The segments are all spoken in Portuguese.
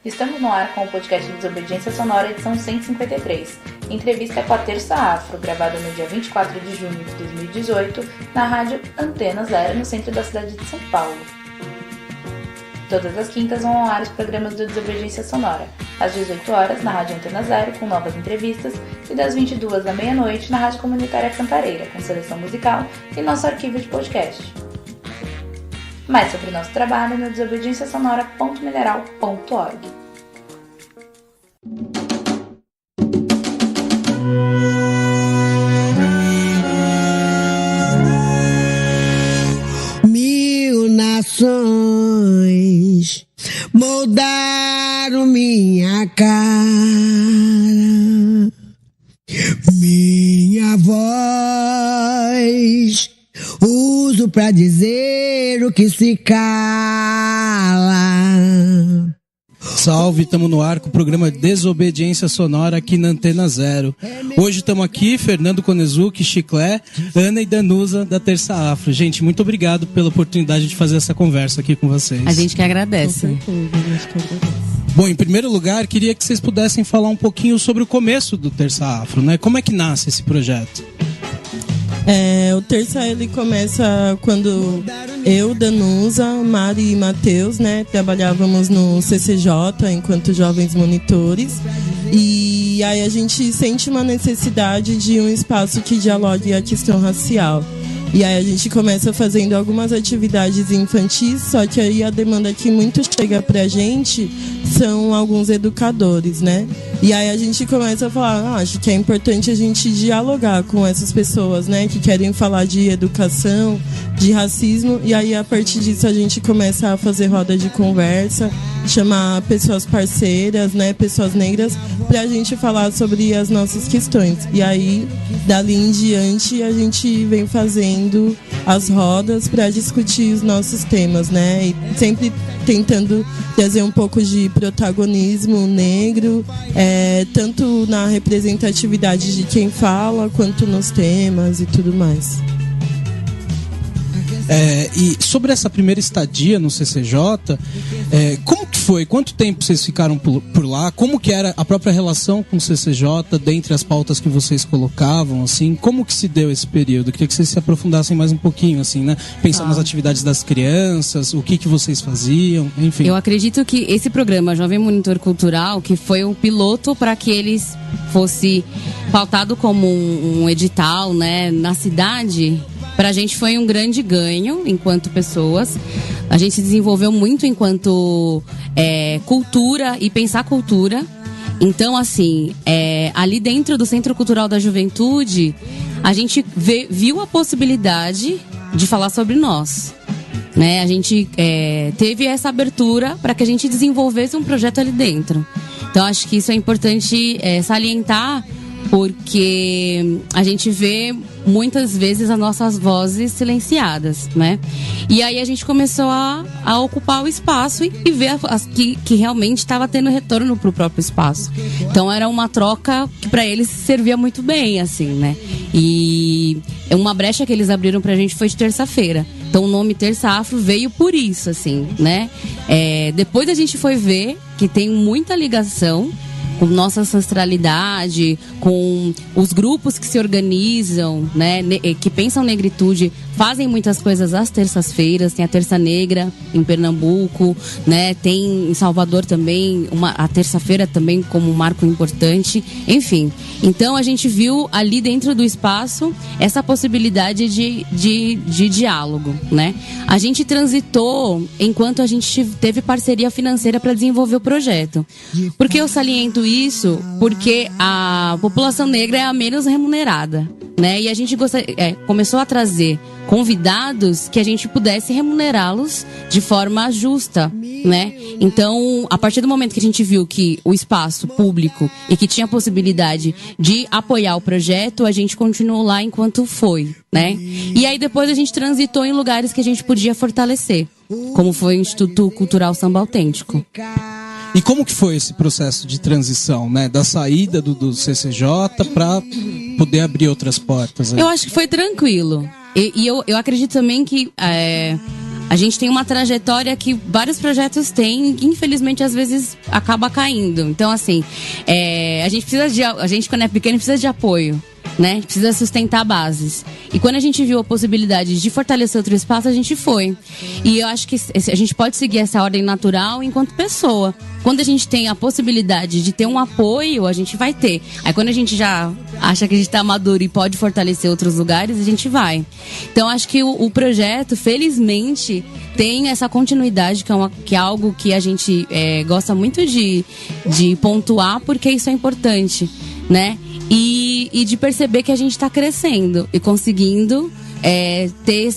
Estamos no ar com o podcast Desobediência Sonora, edição 153. Entrevista com a Terça Afro, gravada no dia 24 de junho de 2018, na rádio Antena Zero, no centro da cidade de São Paulo. Todas as quintas vão ao ar os programas do Desobediência Sonora, às 18 horas na rádio Antena Zero, com novas entrevistas, e das 22 à meia-noite na rádio comunitária Cantareira, com seleção musical e nosso arquivo de podcast. Mais sobre o nosso trabalho no desobedienciasonora.mineral.org. Mil nações moldaram minha cara, minha voz uso pra dizer o que se cala. Salve, estamos no ar com o programa Desobediência Sonora aqui na Antena Zero. Hoje estamos aqui, Fernando Konezuki, Chiclé, Ana e Danusa da Terça Afro. Gente, muito obrigado pela oportunidade de fazer essa conversa aqui com vocês. A gente que agradece. Bom, em primeiro lugar, queria que vocês pudessem falar um pouquinho sobre o começo do Terça Afro, né? Como é que nasce esse projeto? O Terça, ele começa quando eu, Danusa, Mari e Matheus, né, trabalhávamos no CCJ enquanto jovens monitores, e aí a gente sente uma necessidade de um espaço que dialogue a questão racial. E aí a gente começa fazendo algumas atividades infantis, só que aí a demanda que muito chega pra gente são alguns educadores, né? E aí a gente começa a falar, acho que é importante a gente dialogar com essas pessoas, né? Que querem falar de educação, de racismo, e aí a partir disso a gente começa a fazer roda de conversa, chamar pessoas parceiras, né? Pessoas negras, pra gente falar sobre as nossas questões. E aí, dali em diante, a gente vem fazendo as rodas para discutir os nossos temas, né? E sempre tentando trazer um pouco de protagonismo negro, tanto na representatividade de quem fala, quanto nos temas e tudo mais. E sobre essa primeira estadia no CCJ, como que foi? Quanto tempo vocês ficaram por lá? Como que era a própria relação com o CCJ, dentre as pautas que vocês colocavam, assim? Como que se deu esse período? Eu queria que vocês se aprofundassem mais um pouquinho, assim, né? Pensando nas atividades das crianças, o que vocês faziam, enfim. Eu acredito que esse programa Jovem Monitor Cultural, que foi o piloto para que eles fosse pautado como um edital, né, na cidade, pra gente foi um grande ganho enquanto pessoas. A gente se desenvolveu muito enquanto cultura e pensar cultura. Então, assim, ali dentro do Centro Cultural da Juventude, a gente viu a possibilidade de falar sobre nós, né? A gente teve essa abertura para que a gente desenvolvesse um projeto ali dentro. Então, acho que isso é importante salientar, porque a gente vê muitas vezes as nossas vozes silenciadas, né? E aí a gente começou a ocupar o espaço e ver que realmente estava tendo retorno pro próprio espaço. Então era uma troca que para eles servia muito bem, assim, né? E uma brecha que eles abriram pra gente foi de terça-feira. Então o nome Terça Afro veio por isso, assim, né? Depois a gente foi ver que tem muita ligação com nossa ancestralidade, com os grupos que se organizam, né, que pensam negritude, fazem muitas coisas às terças-feiras. Tem a Terça Negra em Pernambuco, né, tem em Salvador também a terça-feira também como um marco importante. Enfim, então a gente viu ali dentro do espaço essa possibilidade de diálogo, né? A gente transitou enquanto a gente teve parceria financeira para desenvolver o projeto. Por que eu saliento isso? Porque a população negra é a menos remunerada, né? E a gente começou a trazer convidados que a gente pudesse remunerá-los de forma justa, né? Então, a partir do momento que a gente viu que o espaço público e que tinha possibilidade de apoiar o projeto, a gente continuou lá enquanto foi, né? E aí depois a gente transitou em lugares que a gente podia fortalecer, como foi o Instituto Cultural Samba Autêntico. E como que foi esse processo de transição, né? Da saída do CCJ para poder abrir outras portas? Aí? Eu acho que foi tranquilo. E eu acredito também que a gente tem uma trajetória que vários projetos têm, que infelizmente às vezes acaba caindo. Então, assim, a gente quando é pequeno precisa de apoio, né? Precisa sustentar bases. E quando a gente viu a possibilidade de fortalecer outro espaço, a gente foi. E eu acho que a gente pode seguir essa ordem natural enquanto pessoa. Quando a gente tem a possibilidade de ter um apoio, a gente vai ter. Aí quando a gente já acha que a gente tá maduro e pode fortalecer outros lugares, a gente vai. Então acho que o projeto, felizmente, tem essa continuidade, que é algo que a gente gosta muito de pontuar, porque isso é importante, né? E de perceber que a gente está crescendo e conseguindo ter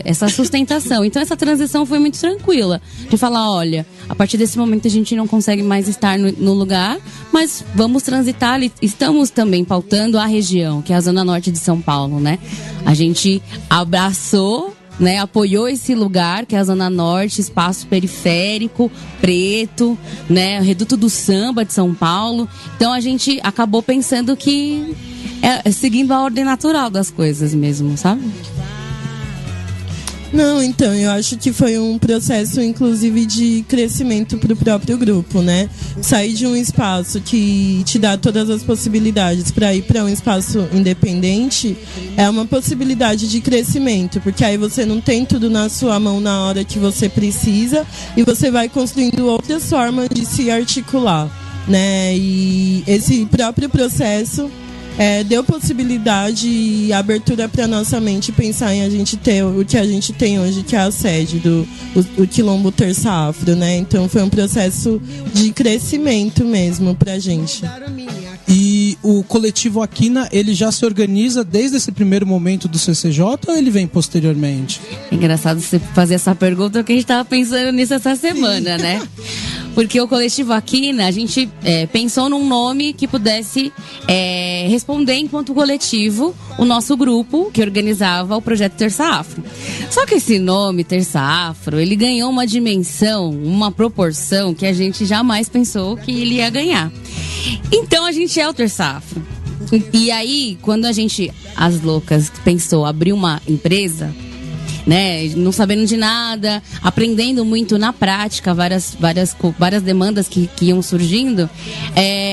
essa sustentação. Então essa transição foi muito tranquila, de falar, olha, a partir desse momento a gente não consegue mais estar no lugar, mas vamos transitar. Estamos também pautando a região, que é a Zona Norte de São Paulo, né? A gente abraçou, né, apoiou esse lugar, que é a Zona Norte, espaço periférico, preto, né, Reduto do Samba de São Paulo. Então a gente acabou pensando que seguindo a ordem natural das coisas mesmo, sabe? Não, então, eu acho que foi um processo, inclusive, de crescimento para o próprio grupo, né? Sair de um espaço que te dá todas as possibilidades para ir para um espaço independente é uma possibilidade de crescimento, porque aí você não tem tudo na sua mão na hora que você precisa e você vai construindo outras formas de se articular, né? E esse próprio processo deu possibilidade e abertura para nossa mente pensar em a gente ter o que a gente tem hoje, que é a sede do Quilombo Terça Afro, né? Então foi um processo de crescimento mesmo pra gente. E o coletivo Aquina, ele já se organiza desde esse primeiro momento do CCJ ou ele vem posteriormente? É engraçado você fazer essa pergunta, porque a gente estava pensando nisso essa semana, né? Porque o coletivo Aquina, a gente pensou num nome que pudesse responder enquanto coletivo o nosso grupo que organizava o projeto Terça Afro. Só que esse nome, Terça Afro, ele ganhou uma dimensão, uma proporção que a gente jamais pensou que ele ia ganhar. Então a gente é o Terça Afro. E aí, quando a gente, as loucas, pensou abrir uma empresa, né, não sabendo de nada, aprendendo muito na prática, várias demandas que iam surgindo,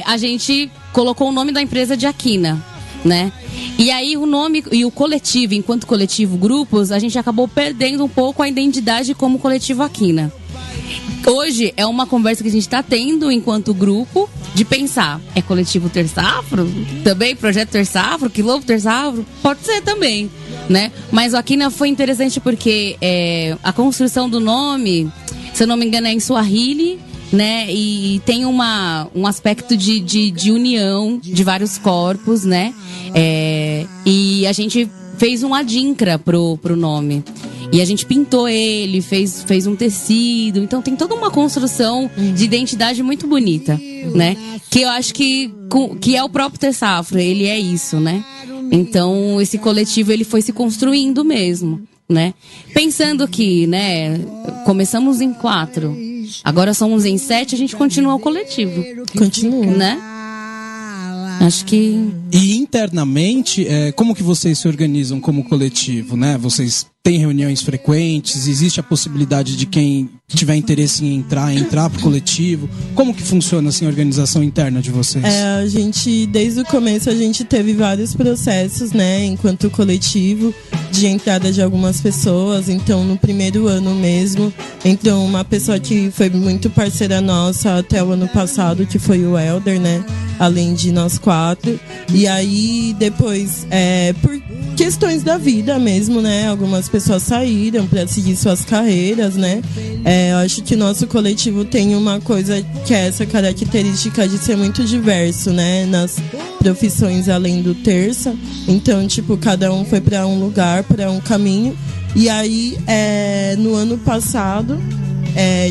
a gente colocou o nome da empresa de Aquina, né? E aí o nome e o coletivo, enquanto coletivo grupos, a gente acabou perdendo um pouco a identidade como coletivo Aquina. Hoje é uma conversa que a gente está tendo enquanto grupo de pensar, é coletivo Terça Afro? Também projeto Terça Afro? Quilombo Terça Afro? Pode ser também, né? Mas o Aquina foi interessante porque a construção do nome, se eu não me engano, é em Swahili, né? E tem um aspecto de união de vários corpos, né? E a gente fez um adinkra pro nome. E a gente pintou ele, fez um tecido. Então tem toda uma construção de identidade muito bonita, né? Que eu acho que é o próprio Terça Afro, ele é isso, né? Então esse coletivo ele foi se construindo mesmo, né? Pensando que, né, começamos em 4, agora somos em 7, a gente continua o coletivo. Continua, né? Acho que... E internamente, como que vocês se organizam como coletivo, né? Vocês têm reuniões frequentes? Existe a possibilidade de quem tiver interesse em entrar pro coletivo? Como que funciona assim, a organização interna de vocês? A gente, desde o começo, a gente teve vários processos, né? Enquanto coletivo, de entrada de algumas pessoas. Então, no primeiro ano mesmo, entrou uma pessoa que foi muito parceira nossa até o ano passado, que foi o Elder, né? Além de nós 4. E aí, depois, por questões da vida mesmo, né? Algumas pessoas saíram para seguir suas carreiras, né? Eu acho que nosso coletivo tem uma coisa que é essa característica de ser muito diverso, né? Nas profissões além do terça. Então, tipo, cada um foi para um lugar, para um caminho. E aí, no ano passado...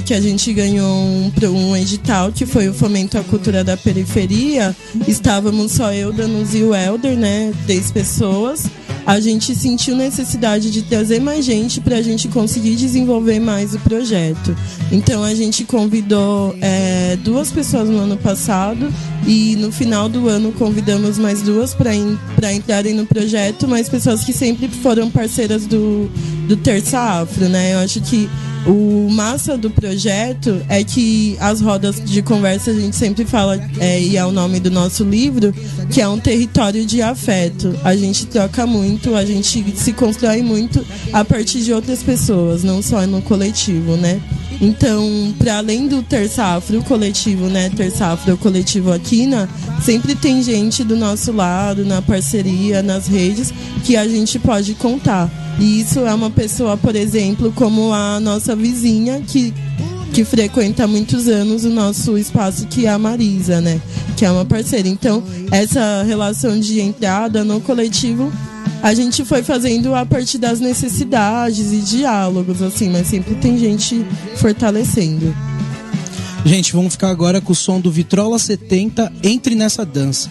que a gente ganhou um edital, que foi o Fomento à Cultura da Periferia. Estávamos só eu, Danus e o Elder, né? 10 pessoas. A gente sentiu necessidade de trazer mais gente para a gente conseguir desenvolver mais o projeto. Então a gente convidou 2 pessoas no ano passado e no final do ano convidamos mais 2 para entrarem no projeto, mas pessoas que sempre foram parceiras do do Terça Afro, né? Eu acho que o massa do projeto é que as rodas de conversa, a gente sempre fala, e é o nome do nosso livro, que é um território de afeto. A gente troca muito, a gente se constrói muito a partir de outras pessoas, não só no coletivo, né? Então, para além do Terça Afro coletivo, né? Terça Afro coletivo Aquina, sempre tem gente do nosso lado, na parceria, nas redes, que a gente pode contar. E isso é uma pessoa, por exemplo, como a nossa vizinha, que frequenta há muitos anos o nosso espaço, que é a Marisa, né? Que é uma parceira. Então, essa relação de entrada no coletivo, a gente foi fazendo a partir das necessidades e diálogos, assim, mas sempre tem gente fortalecendo. Gente, vamos ficar agora com o som do Vitrola 70, Entre Nessa Dança.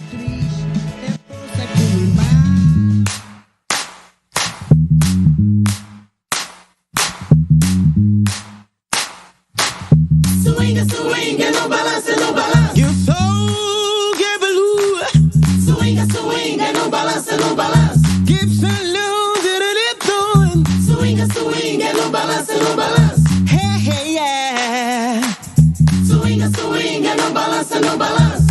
Swinga, no balança, no balança. You so give swinga, no balança, no balança. Gibson Lou, doing. Swinga, no balança, no balança. Hey, yeah. Swinga, no balança, no balança.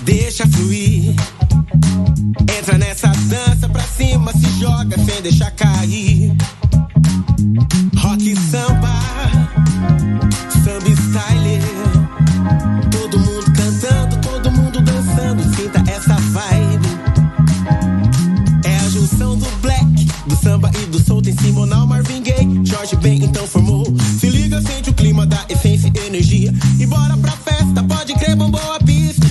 Deixa fluir, entra nessa dança pra cima, se joga sem deixar cair. Rock e samba, samba style. Todo mundo cantando, todo mundo dançando, sinta essa vibe. É a junção do black, do samba e do soul. Tem Simonal, Marvin Gaye, Jorge Ben, então formou. Se liga, sente o clima da essência e energia. E bora pra festa, pode crer, bombou a pista.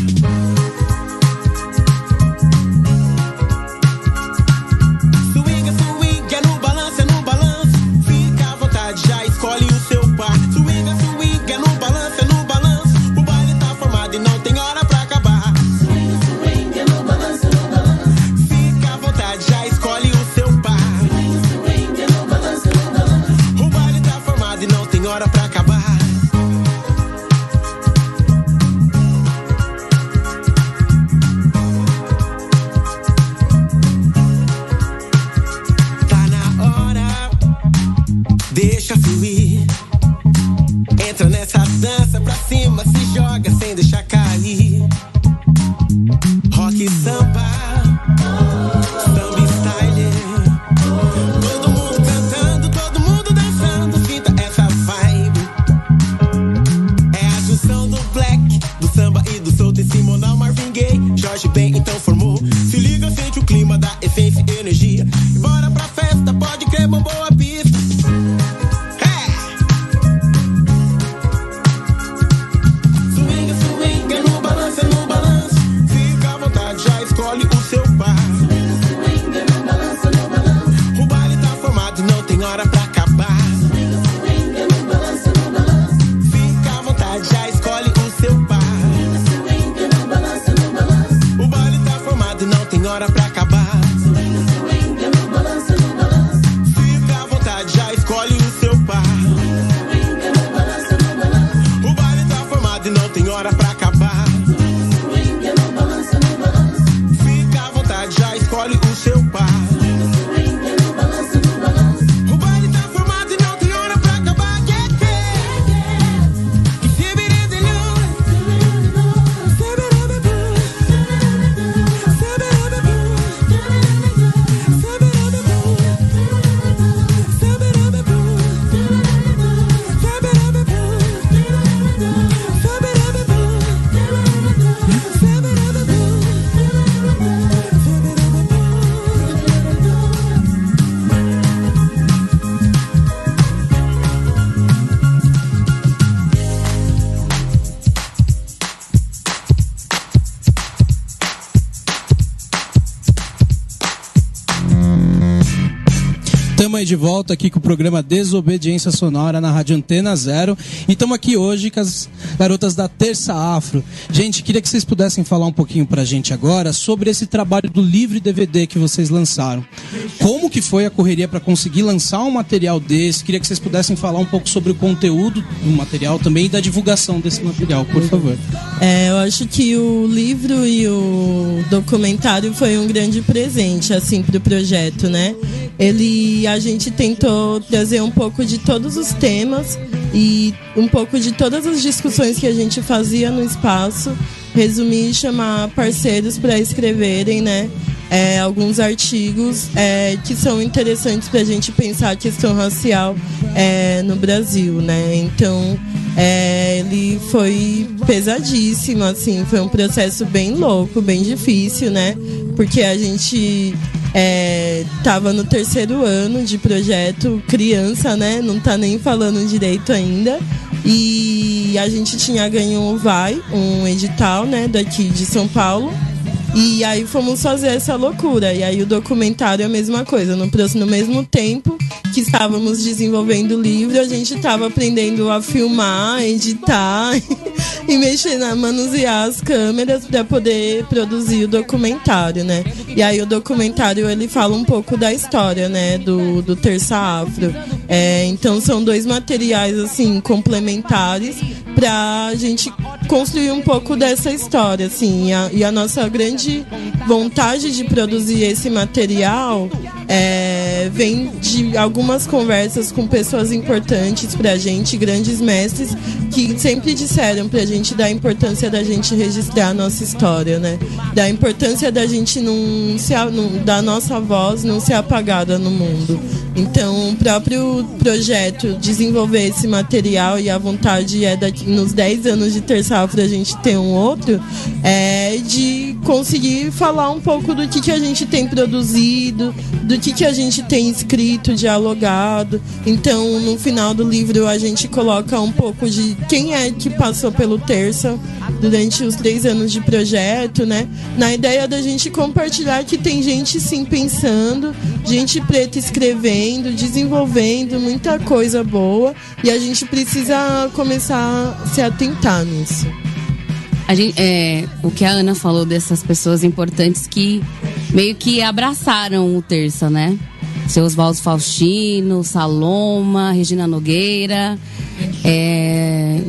Deixa fluir, entra nessa dança pra cima, se joga sem deixar cair. Rock e samba, samba style. Todo mundo cantando, todo mundo dançando, sinta essa vibe. É a junção do black, do samba e do soul. Tem Simonal, Marvin Gaye, Jorge Ben, então formou. Se liga, sente o clima da essência e energia. E bora pra festa, pode crer, bombou a pista. Estamos aí de volta aqui com o programa Desobediência Sonora na Rádio Antena Zero. E estamos aqui hoje com as garotas da Terça Afro. Gente, queria que vocês pudessem falar um pouquinho pra gente agora sobre esse trabalho do livro e DVD que vocês lançaram. Como que foi a correria para conseguir lançar um material desse? Queria que vocês pudessem falar um pouco sobre o conteúdo do material também e da divulgação desse material, por favor. Eu acho que o livro e o documentário foi um grande presente, assim, pro projeto, né? A gente tentou trazer um pouco de todos os temas e um pouco de todas as discussões que a gente fazia no espaço, resumir e chamar parceiros para escreverem, né? Alguns artigos que são interessantes para a gente pensar a questão racial no Brasil, né? Então, ele foi pesadíssimo, assim, foi um processo bem louco, bem difícil, né? Porque a gente tava no 3º ano de projeto, criança, né? Não tá nem falando direito ainda. E a gente tinha ganho um edital, né, daqui de São Paulo. E aí fomos fazer essa loucura. E aí o documentário é a mesma coisa. No mesmo tempo que estávamos desenvolvendo o livro, a gente estava aprendendo a filmar, editar e mexer, manusear as câmeras para poder produzir o documentário, né? E aí o documentário, ele fala um pouco da história, né, do Terça Afro. Então são 2 materiais, assim, complementares para a gente construir um pouco dessa história, assim. E a nossa grande vontade de produzir esse material vem de algumas conversas com pessoas importantes pra gente, grandes mestres, que sempre disseram pra gente da importância da gente registrar a nossa história, né? Da importância da gente da nossa voz não ser apagada no mundo. Então, o próprio projeto desenvolver esse material, e a vontade nos 10 anos de Terça Afro a gente ter um outro, de conseguir falar um pouco do que a gente tem produzido, do que a gente tem escrito, dialogado. Então, no final do livro, a gente coloca um pouco de quem é que passou pelo Terça durante os 3 anos de projeto, né? Na ideia da gente compartilhar que tem gente, sim, pensando, gente preta escrevendo, desenvolvendo muita coisa boa, e a gente precisa começar a se atentar nisso. O que a Ana falou dessas pessoas importantes que meio que abraçaram o Terça, né? Seu Oswaldo Faustino, Saloma, Regina Nogueira,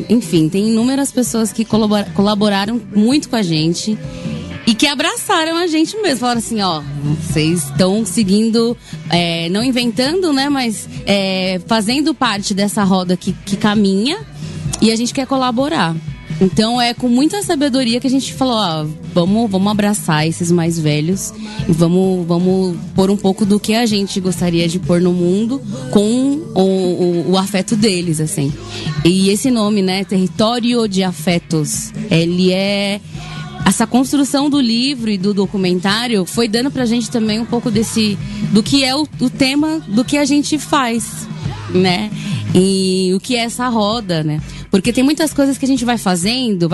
enfim, tem inúmeras pessoas que colaboraram muito com a gente e que abraçaram a gente mesmo. Falaram assim, ó, vocês estão seguindo, não inventando, né, mas fazendo parte dessa roda que caminha, e a gente quer colaborar. Então é com muita sabedoria que a gente falou, ó, vamos abraçar esses mais velhos e vamos pôr um pouco do que a gente gostaria de pôr no mundo com o afeto deles, assim. E esse nome, né, Território de Afetos, ele essa construção do livro e do documentário foi dando pra gente também um pouco do que é o tema do que a gente faz, né? E o que é essa roda, né? Porque tem muitas coisas que a gente vai fazendo,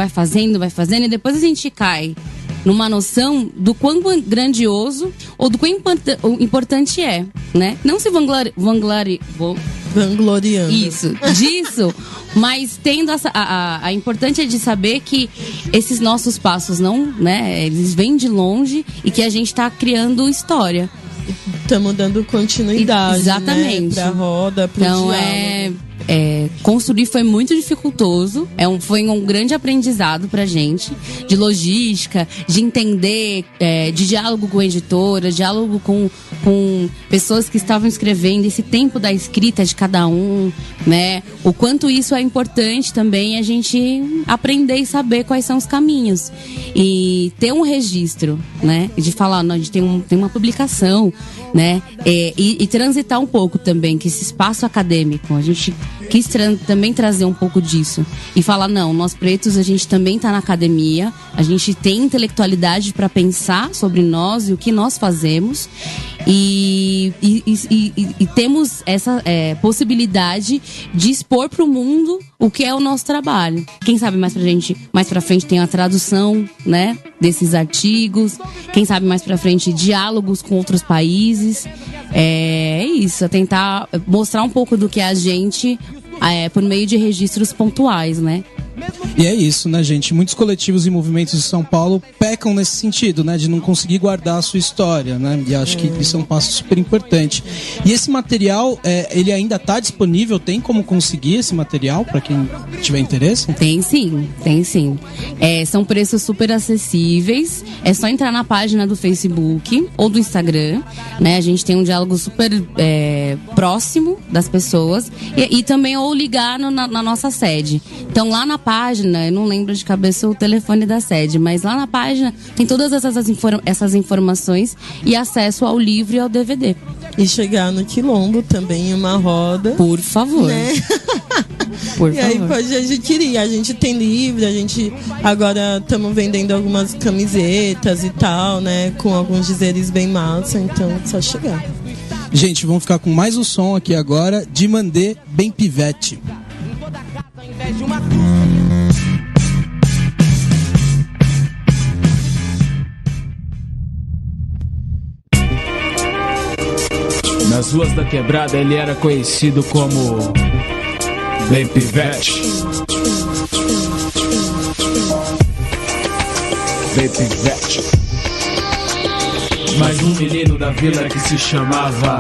e depois a gente cai numa noção do quão grandioso ou do quão importante é, né? Não se vangloriando. Isso, disso, mas tendo a importância de saber que esses nossos passos não, né? Eles vêm de longe e que a gente tá criando história. Estamos dando continuidade, exatamente, né, pra roda, pro diálogo. Construir foi muito dificultoso, foi um grande aprendizado pra gente, de logística, de entender, de diálogo com a editora, diálogo com pessoas que estavam escrevendo, esse tempo da escrita de cada um, né? O quanto isso é importante também, a gente aprender e saber quais são os caminhos. E ter um registro, né? De falar, não, a gente tem uma publicação, né? E transitar um pouco também, que esse espaço acadêmico, a gente quis também trazer um pouco disso e falar, não, nós pretos, a gente também está na academia, a gente tem intelectualidade para pensar sobre nós e o que nós fazemos, e temos essa possibilidade de expor para o mundo o que é o nosso trabalho. Quem sabe mais pra frente tem a tradução, né, desses artigos. Quem sabe mais pra frente diálogos com outros países. É isso, é tentar mostrar um pouco do que é a gente por meio de registros pontuais, né? E é isso, né, gente? Muitos coletivos e movimentos de São Paulo pecam nesse sentido, né? De não conseguir guardar a sua história, né? E acho que isso é um passo super importante. E esse material, ele ainda está disponível? Tem como conseguir esse material para quem tiver interesse? Tem sim. São preços super acessíveis. É só entrar na página do Facebook ou do Instagram, né? A gente tem um diálogo super próximo das pessoas e também ou ligar na nossa sede. Então lá na página, eu não lembro de cabeça o telefone da sede, mas lá na página tem todas essas informações e acesso ao livro e ao DVD. E chegar no Quilombo também em uma roda. Por favor. Né? Por e favor. aí pode adquirir. A gente tem livro, a gente agora estamos vendendo algumas camisetas e tal, né? Com alguns dizeres bem massa, então é só chegar. Gente, vamos ficar com mais um som aqui agora de Mandê Bem Pivete. Nas ruas da quebrada ele era conhecido como Bem Pivete. Bem Pivete. Mais um menino da vila que se chamava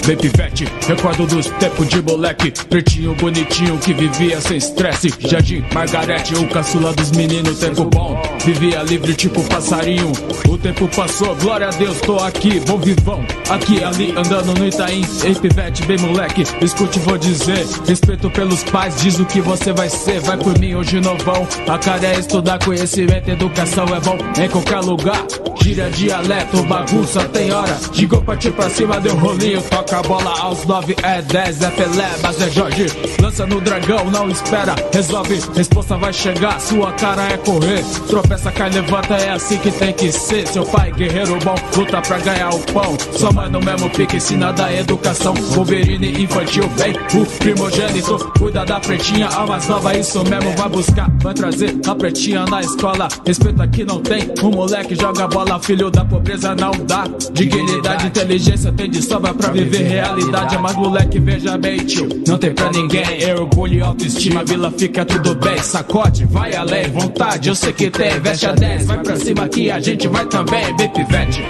Bem Pivete, recordo dos tempos de moleque, pretinho, bonitinho, que vivia sem estresse. Jardim Margarete, o caçula dos meninos, tempo bom, vivia livre tipo passarinho. O tempo passou, glória a Deus, tô aqui, bom vivão, aqui ali, andando no Itaim. Ei Pivete, bem moleque, escute, vou dizer, respeito pelos pais, diz o que você vai ser. Vai por mim hoje novão, a cara é estudar, conhecimento, educação é bom em qualquer lugar. Gira dialeto, bagunça, tem hora, chegou partir pra cima, deu rolinho, toca a bola aos 9, é 10, é Pelé, mas é Jorge. Lança no dragão, não espera, resolve, resposta vai chegar, sua cara é correr. Tropeça, cai, levanta, é assim que tem que ser. Seu pai, guerreiro bom, luta pra ganhar o pão. Sua mãe no mesmo pique, ensina da educação. Wolverine infantil, bem, o primogênito, cuida da pretinha, a mais nova, isso mesmo, vai buscar, vai trazer a pretinha na escola. Respeito aqui não tem, o moleque joga bola, filho da pobreza não dá. Dignidade, inteligência tem de sobra pra viver realidade. Mas moleque, veja bem, tio, não tem pra ninguém. É orgulho e autoestima, vila fica tudo bem. Sacode, vai além, vontade, eu sei que tem. Veste a 10, vai pra cima que a gente vai também. Bem Pivete.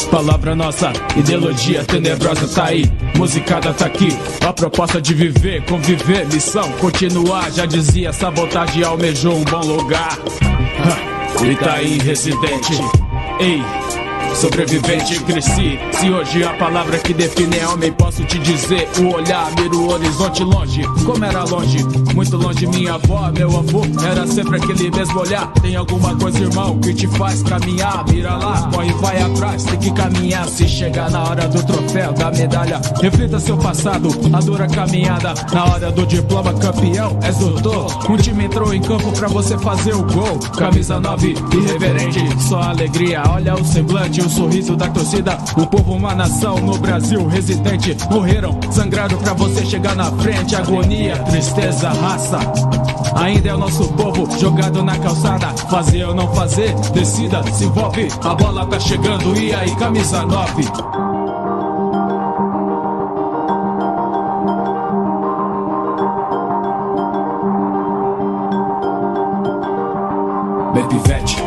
Palavra nossa, ideologia tenebrosa tá aí, musicada tá aqui, a proposta de viver, conviver, missão, continuar, já dizia, sabotagem almejou um bom lugar. Ele tá aí, residente, ei, sobrevivente, cresci. Se hoje a palavra que define é homem, posso te dizer, o olhar mira o horizonte longe, como era longe, muito longe. Minha avó, meu avô, era sempre aquele mesmo olhar. Tem alguma coisa, irmão, que te faz caminhar, mira lá, corre, vai atrás, tem que caminhar. Se chegar na hora do troféu, da medalha, reflita seu passado, a dura caminhada. Na hora do diploma, campeão, és doutor. Um time entrou em campo pra você fazer o gol. Camisa 9, irreverente, só alegria, olha o semblante, o sorriso da torcida. O povo, uma nação no Brasil residente, morreram, sangrado pra você chegar na frente. Agonia, tristeza, raça, ainda é o nosso povo jogado na calçada. Fazer ou não fazer, decida, se envolve. A bola tá chegando, e aí, camisa 9. Bem Pivete.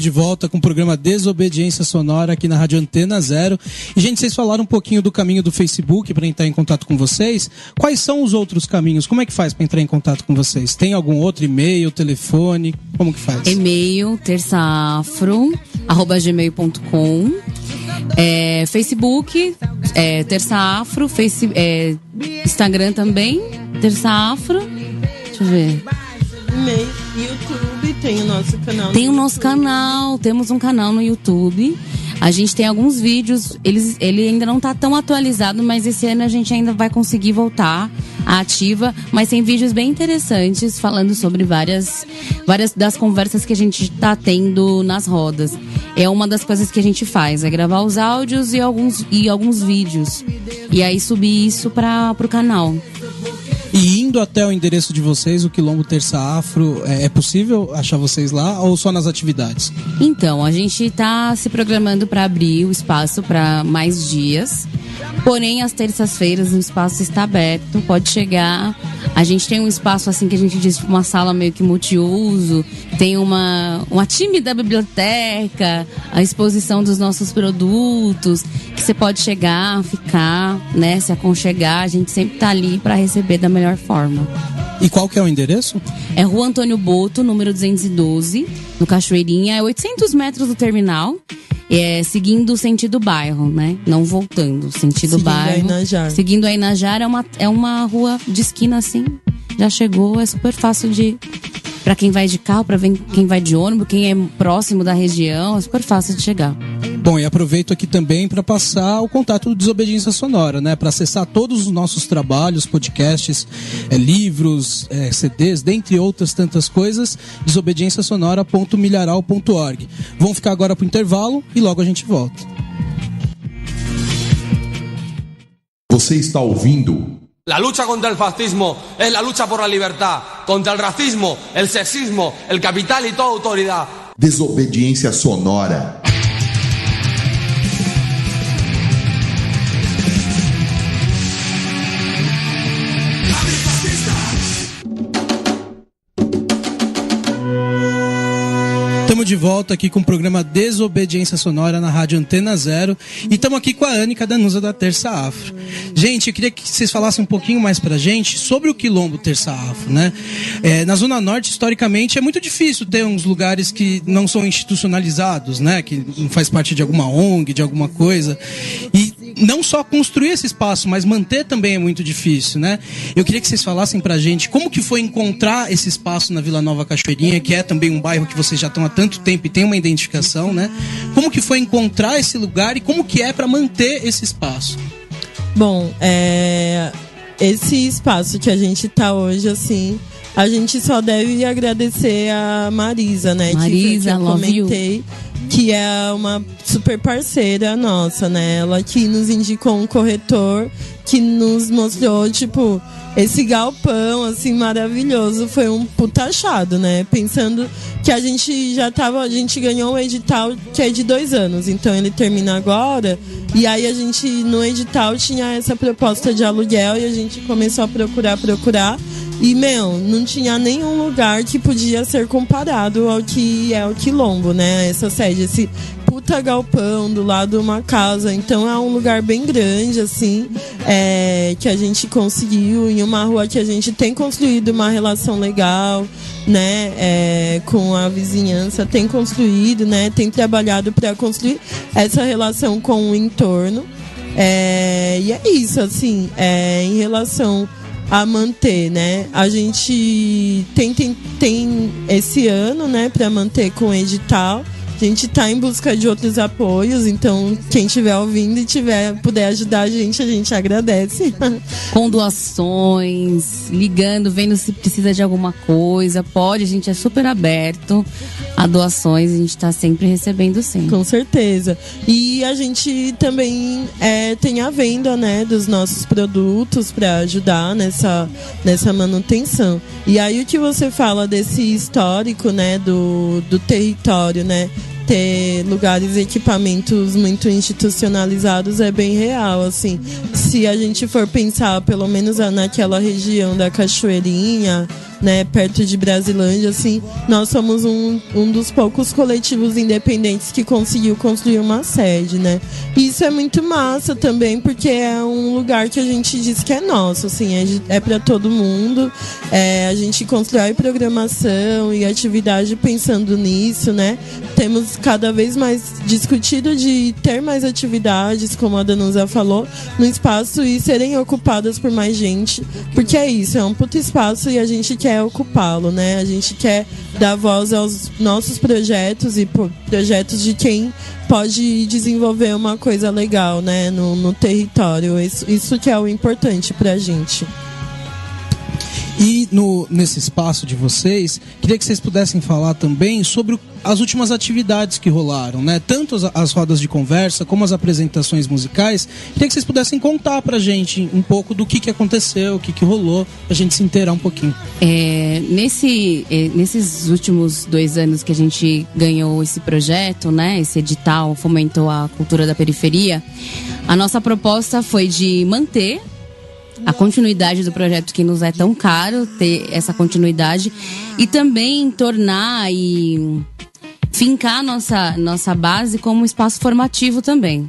aí de volta com o programa Desobediência Sonora aqui na Rádio Antena Zero. E, gente, vocês falaram um pouquinho do caminho do Facebook para entrar em contato com vocês. Quais são os outros caminhos? Como é que faz para entrar em contato com vocês? Tem algum outro e-mail, telefone? Como que faz? E-mail, terçaafro@gmail.com. Facebook, Terça Afro. Instagram também, Terça Afro. Deixa eu ver. E-mail, YouTube, tem o nosso canal. Tem o nosso canal, temos um canal no YouTube. A gente tem alguns vídeos, ele ainda não tá tão atualizado, mas esse ano a gente ainda vai conseguir voltar à ativa. Mas tem vídeos bem interessantes falando sobre várias das conversas que a gente tá tendo nas rodas. É uma das coisas que a gente faz, é gravar os áudios e alguns vídeos. E aí subir isso pro canal. E indo até o endereço de vocês, o Quilombo Terça Afro, é possível achar vocês lá ou só nas atividades? Então, a gente está se programando para abrir o espaço para mais dias. Porém, às terças-feiras o espaço está aberto, pode chegar. A gente tem um espaço assim que a gente diz, uma sala meio que multiuso. Tem uma tímida biblioteca, a exposição dos nossos produtos, que você pode chegar, ficar, né, se aconchegar. A gente sempre está ali para receber da melhor forma. E qual que é o endereço? É Rua Antônio Boto, número 212, no Cachoeirinha. É 800 metros do terminal. Seguindo o sentido bairro, né? Não voltando, sentido seguindo bairro. Seguindo a Inajar, é uma rua de esquina assim. Já chegou, é super fácil para quem vai de carro, para quem vai de ônibus, quem é próximo da região, é super fácil de chegar. Bom, e aproveito aqui também para passar o contato do Desobediência Sonora, né? Para acessar todos os nossos trabalhos, podcasts, livros, CDs, dentre outras tantas coisas, desobedienciasonora.milharal.org. Vamos ficar agora pro intervalo e logo a gente volta. Você está ouvindo? La lucha contra el fascismo es la lucha por la libertad, contra el racismo, el sexismo, el capital y toda autoridad. Desobediência Sonora. Estamos de volta aqui com o programa Desobediência Sonora na Rádio Antena Zero. E estamos aqui com a Anica Danusa da Terça Afro. Gente, eu queria que vocês falassem um pouquinho mais pra gente sobre o Quilombo Terça Afro, né? Na Zona Norte, historicamente, é muito difícil ter uns lugares que não são institucionalizados, né? Que não faz parte de alguma ONG, de alguma coisa. E não só construir esse espaço, mas manter também é muito difícil, né? Eu queria que vocês falassem pra gente como que foi encontrar esse espaço na Vila Nova Cachoeirinha, que é também um bairro que vocês já estão há tanto tempo e tem uma identificação, né? Como que foi encontrar esse lugar e como que é para manter esse espaço? Bom, esse espaço que a gente tá hoje, assim, a gente só deve agradecer a Marisa, né? Marisa, que eu comentei, que é uma super parceira nossa, né? Ela que nos indicou um corretor que nos mostrou, tipo, esse galpão, assim, maravilhoso. Foi um puta achado, né? Pensando que a gente ganhou um edital que é de 2 anos, então ele termina agora. E aí a gente, no edital, tinha essa proposta de aluguel e a gente começou a procurar. E, não tinha nenhum lugar que podia ser comparado ao que é o Quilombo, né? Essa sede, esse puta galpão do lado de uma casa. Então é um lugar bem grande, assim, que a gente conseguiu em uma rua que a gente tem construído uma relação legal, né? Com a vizinhança, tem construído, né? Tem trabalhado para construir essa relação com o entorno. E é isso, assim, em relação a manter, né? A gente tem esse ano, né, para manter com o edital. A gente tá em busca de outros apoios, então quem estiver ouvindo e puder ajudar a gente agradece. Com doações, ligando, vendo se precisa de alguma coisa, pode, a gente é super aberto a doações, a gente tá sempre recebendo, sim. Com certeza. E a gente também tem a venda, né, dos nossos produtos para ajudar nessa manutenção. E aí o que você fala desse histórico, né, do território, né, ter lugares e equipamentos muito institucionalizados é bem real, assim. Se a gente for pensar, pelo menos naquela região da Cachoeirinha, né, perto de Brasilândia, assim, nós somos um dos poucos coletivos independentes que conseguiu construir uma sede, né? E isso é muito massa também, porque é um lugar que a gente diz que é nosso, assim, é para todo mundo. A gente constrói programação e atividade pensando nisso, né? Temos cada vez mais discutido de ter mais atividades, como a Danusa falou, no espaço e serem ocupadas por mais gente, porque é isso, é um puto espaço e a gente quer ocupá-lo, né? A gente quer dar voz aos nossos projetos e projetos de quem pode desenvolver uma coisa legal, né? No território. Isso que é o importante pra gente. E nesse espaço de vocês, queria que vocês pudessem falar também sobre as últimas atividades que rolaram, né? Tanto as rodas de conversa como as apresentações musicais. Queria que vocês pudessem contar pra gente um pouco do que aconteceu, o que rolou, pra gente se inteirar um pouquinho. Nesses últimos 2 anos que a gente ganhou esse projeto, né? Esse edital fomentou a cultura da periferia. A nossa proposta foi de manter a continuidade do projeto, que nos é tão caro ter essa continuidade, e também tornar e fincar nossa base como um espaço formativo também.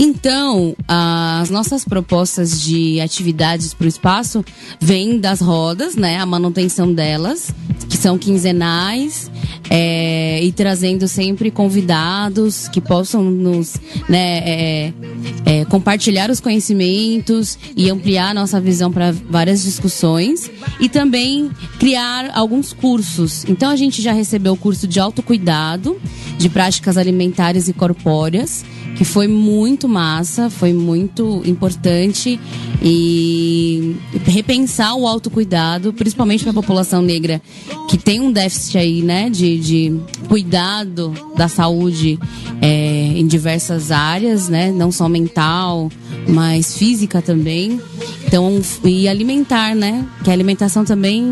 Então, as nossas propostas de atividades para o espaço vêm das rodas, né? A manutenção delas, que são quinzenais, e trazendo sempre convidados que possam nos, né, compartilhar os conhecimentos e ampliar a nossa visão para várias discussões, e também criar alguns cursos. Então, a gente já recebeu o curso de autocuidado, de práticas alimentares e corpóreas, que foi muito massa, foi muito importante, e repensar o autocuidado, principalmente para a população negra, que tem um déficit aí, né, de cuidado da saúde em diversas áreas, né, não só mental, mas física também. Então, e alimentar, né, que a alimentação também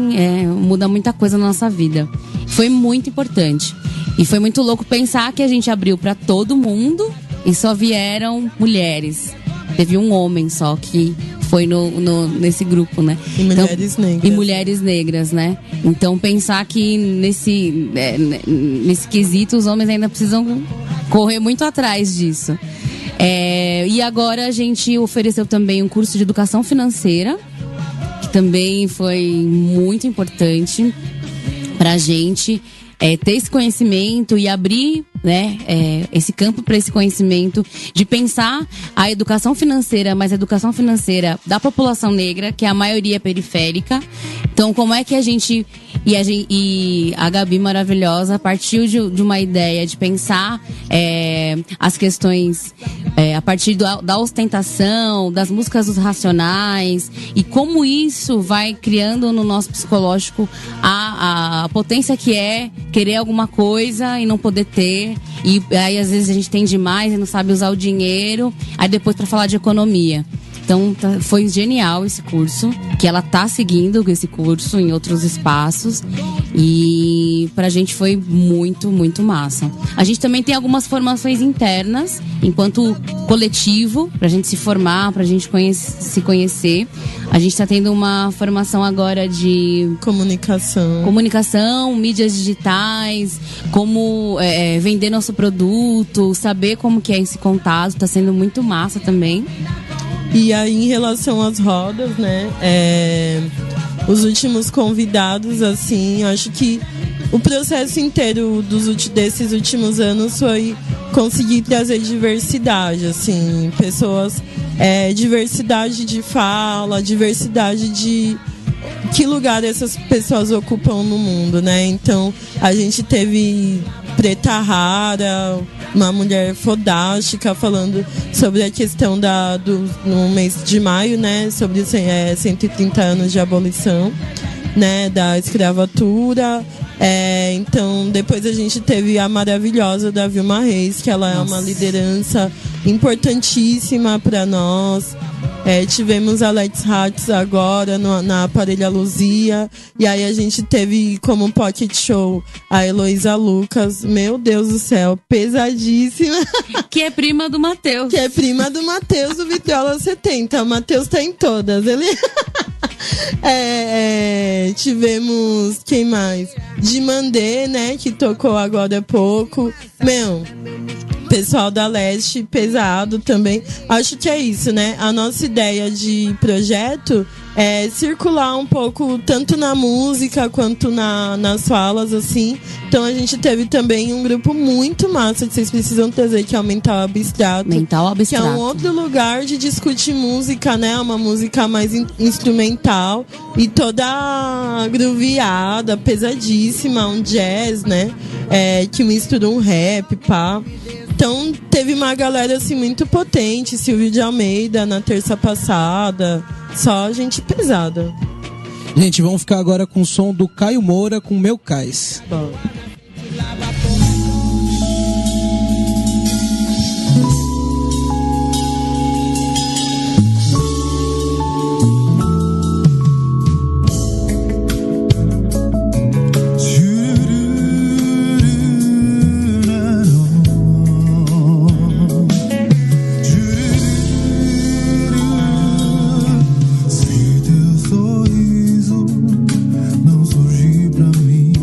muda muita coisa na nossa vida. Foi muito importante. E foi muito louco pensar que a gente abriu para todo mundo e só vieram mulheres. Teve um homem só que foi nesse grupo, né? E mulheres negras. E mulheres negras, né? Então, pensar que nesse quesito os homens ainda precisam correr muito atrás disso. E agora a gente ofereceu também um curso de educação financeira, que também foi muito importante pra gente ter esse conhecimento e abrir, né, esse campo para esse conhecimento, de pensar a educação financeira, mas a educação financeira da população negra, que é a maioria periférica. Então, como é que a gente e a Gabi maravilhosa partiu de uma ideia de pensar as questões a partir da ostentação, das músicas dos Racionais, e como isso vai criando no nosso psicológico a potência que é querer alguma coisa e não poder ter. E aí às vezes a gente tem demais e não sabe usar o dinheiro. Aí depois para falar de economia. Então foi genial esse curso, que ela tá seguindo esse curso em outros espaços, e pra gente foi muito, muito massa. A gente também tem algumas formações internas, enquanto coletivo, pra gente se formar, pra gente se conhecer. A gente tá tendo uma formação agora de comunicação, mídias digitais, como vender nosso produto, saber como que é esse contato, tá sendo muito massa também. E aí, em relação às rodas, né, os últimos convidados, assim, eu acho que o processo inteiro desses últimos anos foi conseguir trazer diversidade, assim, pessoas, diversidade de fala, diversidade de que lugar essas pessoas ocupam no mundo, né? Então, a gente teve Preta Rara, uma mulher fodástica, falando sobre a questão no mês de maio, né, sobre 130 anos de abolição, né, da escravatura. Então, depois a gente teve a maravilhosa da Vilma Reis, que ela é uma liderança importantíssima para nós. Tivemos a Let's Hearts agora na Aparelha Luzia. E aí a gente teve como pocket show a Heloísa Lucas. Meu Deus do céu, pesadíssima. Que é prima do Matheus. Que é prima do Matheus do Vitrola 70. O Matheus tá em todas. Ele Tivemos, quem mais? Dimandê, né, que tocou agora há pouco. Pessoal da Leste, pesado também. Acho que é isso, né? A nossa ideia de projeto é circular um pouco, tanto na música quanto nas falas, assim. Então a gente teve também um grupo muito massa que vocês precisam trazer, que é o Mental Abstrato. Mental Abstrato. Que é um outro lugar de discutir música, né? Uma música mais instrumental e toda grooveada, pesadíssima, um jazz, né? Que mistura um rap, pá. Então teve uma galera assim muito potente, Silvio de Almeida na terça passada, só gente pesada. Gente, vamos ficar agora com o som do Caio Moura com Meu Cais. Bom. Sorriso não surgir pra mim.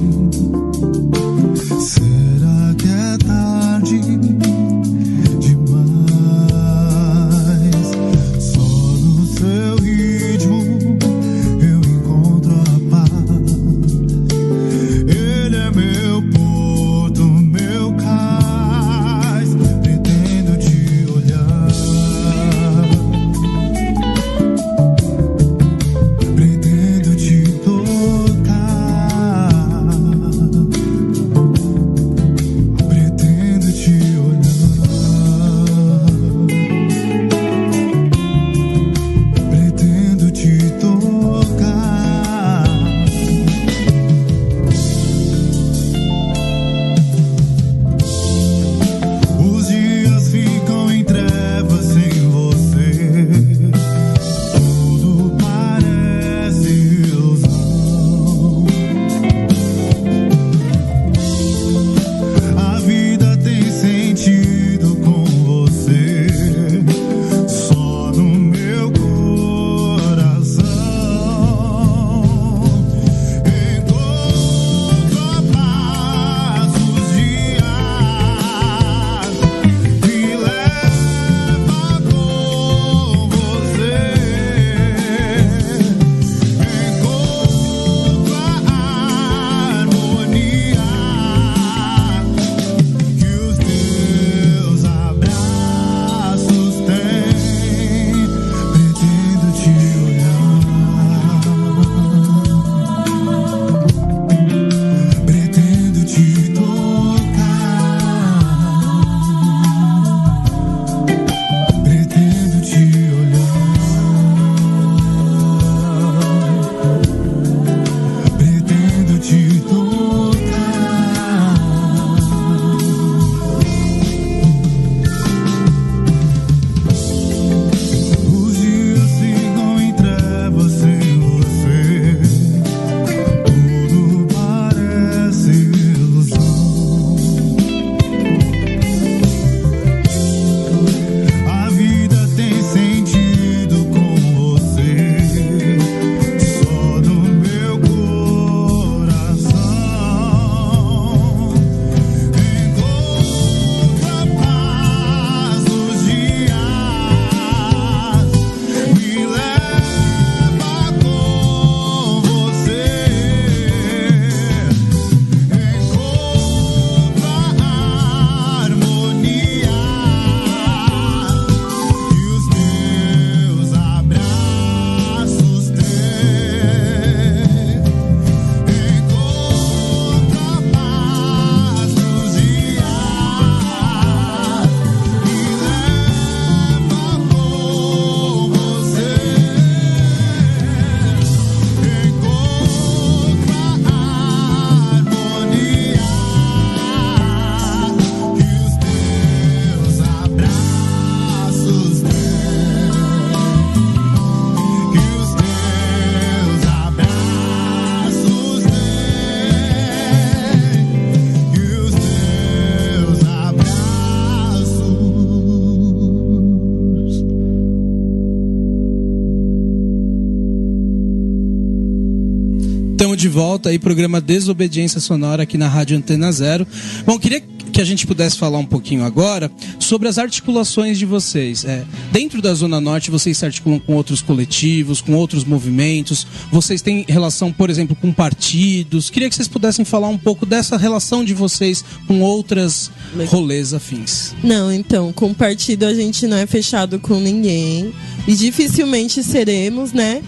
de volta aí, programa Desobediência Sonora aqui na Rádio Antena Zero. Bom, queria que a gente pudesse falar um pouquinho agora sobre as articulações de vocês. Dentro da Zona Norte, vocês se articulam com outros coletivos, com outros movimentos, vocês têm relação, por exemplo, com partidos. Queria que vocês pudessem falar um pouco dessa relação de vocês com outras rolês afins. Não, então, com partido a gente não é fechado com ninguém e dificilmente seremos, né?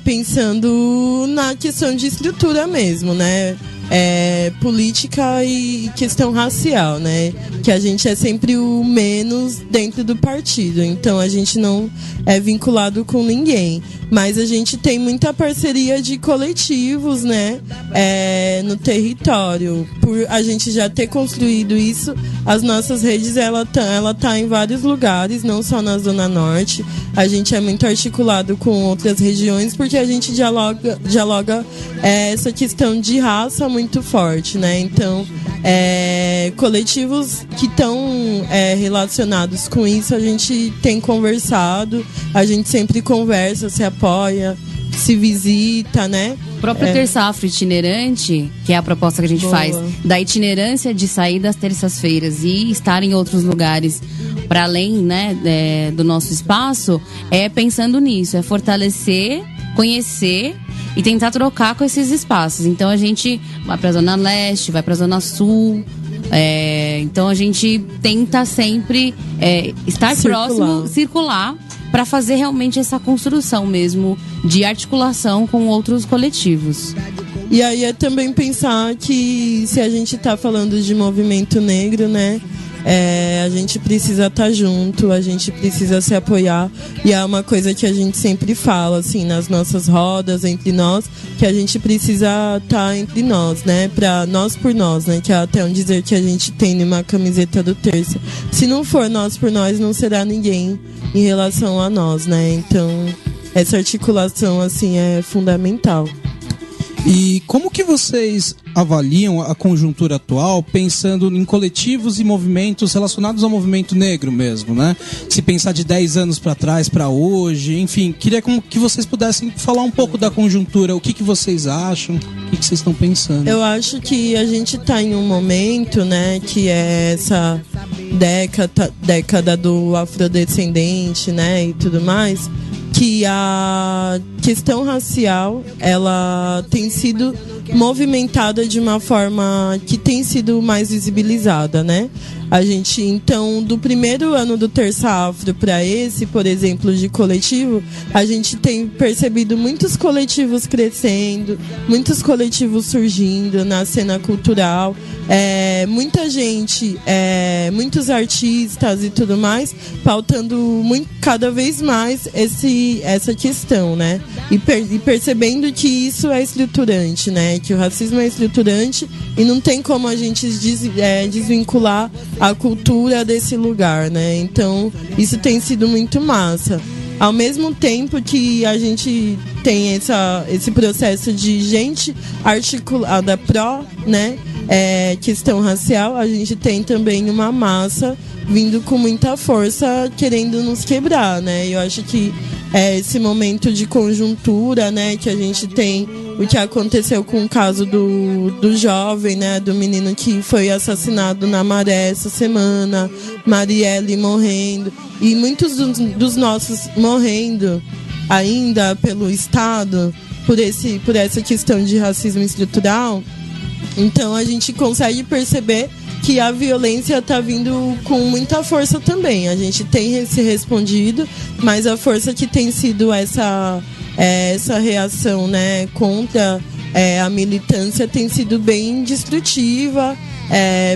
Pensando na questão de estrutura mesmo, né? Política e questão racial, né? Que a gente é sempre o menos dentro do partido. Então a gente não é vinculado com ninguém. Mas a gente tem muita parceria de coletivos, né? No território. Por a gente já ter construído isso, as nossas redes, ela tá em vários lugares, não só na Zona Norte. A gente é muito articulado com outras regiões, porque a gente dialoga essa questão de raça muito forte, né? Então, coletivos que estão relacionados com isso, a gente tem conversado, a gente sempre conversa, se apoia, se visita, né? O próprio Terça Afro Itinerante, que é a proposta que a gente faz, da itinerância de sair das terças-feiras e estar em outros lugares para além, né, do nosso espaço, pensando nisso, fortalecer, conhecer e tentar trocar com esses espaços. Então a gente vai para a Zona Leste, vai para a Zona Sul. Então a gente tenta sempre estar próximo, circular, para fazer realmente essa construção mesmo de articulação com outros coletivos. E aí é também pensar que se a gente está falando de movimento negro, né? A gente precisa estar junto, a gente precisa se apoiar, e é uma coisa que a gente sempre fala, assim, nas nossas rodas, entre nós, que a gente precisa estar entre nós, né, pra nós por nós, né, que é até um dizer que a gente tem numa camiseta do Terça. Se não for nós por nós, não será ninguém em relação a nós, né, então essa articulação, assim, é fundamental. E como que vocês avaliam a conjuntura atual, pensando em coletivos e movimentos relacionados ao movimento negro mesmo, né? Se pensar de 10 anos para trás, para hoje, enfim, queria que vocês pudessem falar um pouco da conjuntura, o que vocês acham, o que vocês estão pensando. Eu acho que a gente está em um momento, né, que é essa década do afrodescendente, né, e tudo mais, que a questão racial, ela tem sido movimentada de uma forma que tem sido mais visibilizada, né? A gente, então, do primeiro ano do Terça Afro para esse, por exemplo, de coletivo, a gente tem percebido muitos coletivos crescendo, muitos coletivos surgindo na cena cultural, muita gente, muitos artistas e tudo mais, pautando cada vez mais essa questão, né? E percebendo que isso é estruturante, né? Que o racismo é estruturante e não tem como a gente desvincular a cultura desse lugar, né? Então, isso tem sido muito massa. Ao mesmo tempo que a gente tem esse processo de gente articulada pró, né, questão racial, a gente tem também uma massa vindo com muita força, querendo nos quebrar, né? Eu acho que esse momento de conjuntura, né, que a gente tem, o que aconteceu com o caso do jovem, né, do menino que foi assassinado na Maré essa semana, Marielle morrendo, e muitos dos nossos morrendo ainda pelo Estado, por essa questão de racismo estrutural. Então a gente consegue perceber que a violência está vindo com muita força também. A gente tem se respondido, mas a força que tem sido essa reação, né, contra a militância tem sido bem destrutiva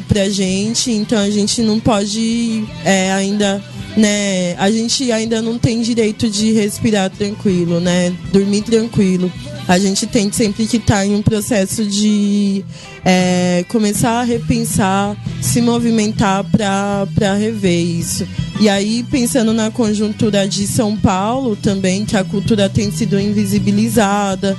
pra gente. Então a gente não pode ainda, né, a gente ainda não tem direito de respirar tranquilo, né, dormir tranquilo. A gente tem sempre que estar em um processo de começar a repensar, se movimentar para rever isso. E aí, pensando na conjuntura de São Paulo também, que a cultura tem sido invisibilizada,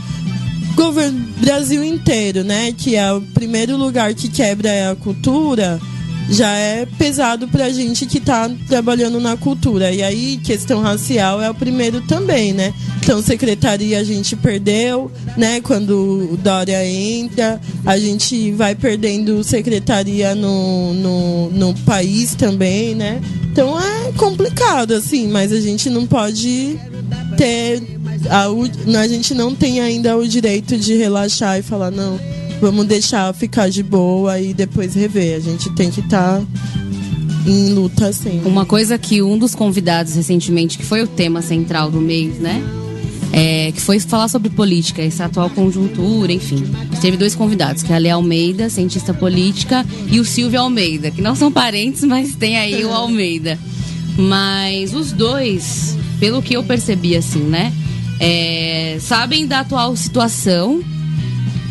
Brasil inteiro, né, que é o primeiro lugar que quebra a cultura, já é pesado pra gente que tá trabalhando na cultura. E aí, questão racial é o primeiro também, né? Então, secretaria a gente perdeu, né? Quando o Dória entra, a gente vai perdendo secretaria no país também, né? Então é complicado, assim, mas a gente não pode ter... A gente não tem ainda o direito de relaxar e falar, não, vamos deixar ficar de boa e depois rever. A gente tem que estar em luta sempre. Uma coisa que um dos convidados recentemente, que foi o tema central do mês, né? Que foi falar sobre política, essa atual conjuntura, enfim. Teve 2 convidados, que é a Lea Almeida, cientista política, e o Silvio Almeida, que não são parentes, mas tem aí o Almeida. Mas os dois, pelo que eu percebi, assim, né? Sabem da atual situação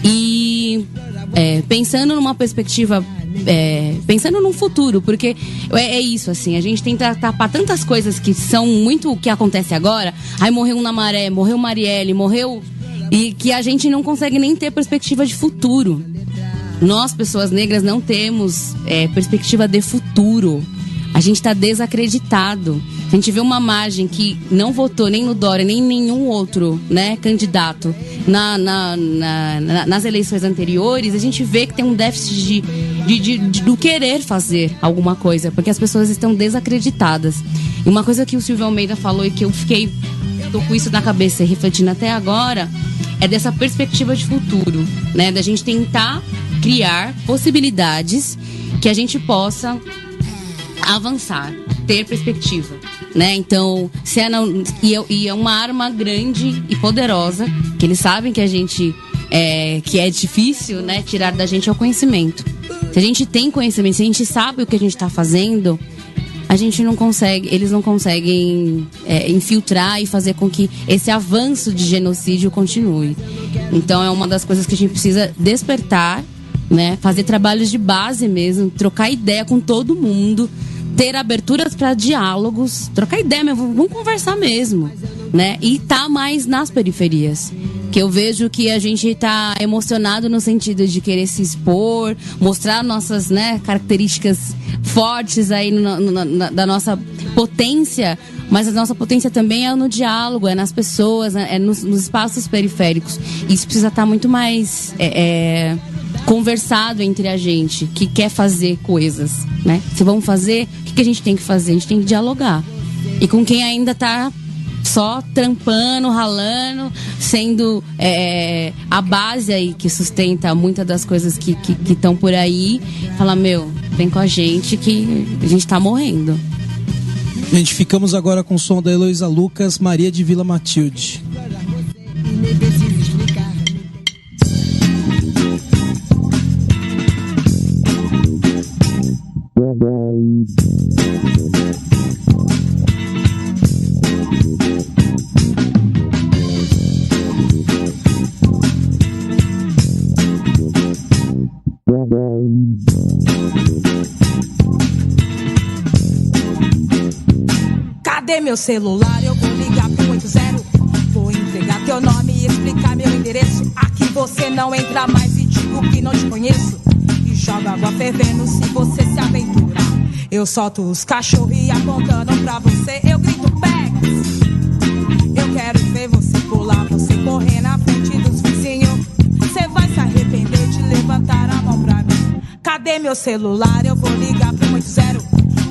e pensando numa perspectiva, pensando num futuro, porque é isso, assim, a gente tenta tapar tantas coisas que são muito o que acontece agora. Aí morreu um na Maré, morreu Marielle, morreu, e que a gente não consegue nem ter perspectiva de futuro. Nós, pessoas negras, não temos perspectiva de futuro. A gente está desacreditado. A gente vê uma margem que não votou nem no Dória, nem em nenhum outro, né, candidato nas eleições anteriores. A gente vê que tem um déficit do querer fazer alguma coisa, porque as pessoas estão desacreditadas. E uma coisa que o Silvio Almeida falou e que eu tô com isso na cabeça e refletindo até agora, é dessa perspectiva de futuro, né, da gente tentar criar possibilidades que a gente possa avançar, ter perspectiva, né? Então, e é uma arma grande e poderosa, que eles sabem que a gente que é difícil, né, tirar da gente é o conhecimento. Se a gente tem conhecimento, se a gente sabe o que a gente está fazendo, a gente não consegue, eles não conseguem infiltrar e fazer com que esse avanço de genocídio continue. Então, é uma das coisas que a gente precisa despertar, né? Fazer trabalhos de base mesmo, trocar ideia com todo mundo, ter aberturas para diálogos, trocar ideia mesmo, vamos conversar mesmo, né? E tá mais nas periferias, que eu vejo que a gente tá emocionado no sentido de querer se expor, mostrar nossas, né, características fortes aí da nossa potência, mas a nossa potência também é no diálogo, é nas pessoas, é nos espaços periféricos. Isso precisa estar muito mais conversado entre a gente que quer fazer coisas, né? Se vamos fazer, o que a gente tem que fazer? A gente tem que dialogar. E com quem ainda tá só trampando, ralando, sendo a base aí que sustenta muitas das coisas que estão por aí, fala, vem com a gente que a gente tá morrendo. Gente, ficamos agora com o som da Heloísa Lucas, Maria de Vila Matilde. Cadê meu celular? Eu vou ligar pro 80. Vou entregar teu nome e explicar meu endereço. Aqui você não entra mais e digo que não te conheço. E joga água fervendo se você se aventurar. Eu solto os cachorros e apontando pra você eu grito Pex. Eu quero ver você pular, você correr na frente dos vizinhos. Você vai se arrepender de levantar a mão pra mim. Cadê meu celular? Eu vou ligar pro 80.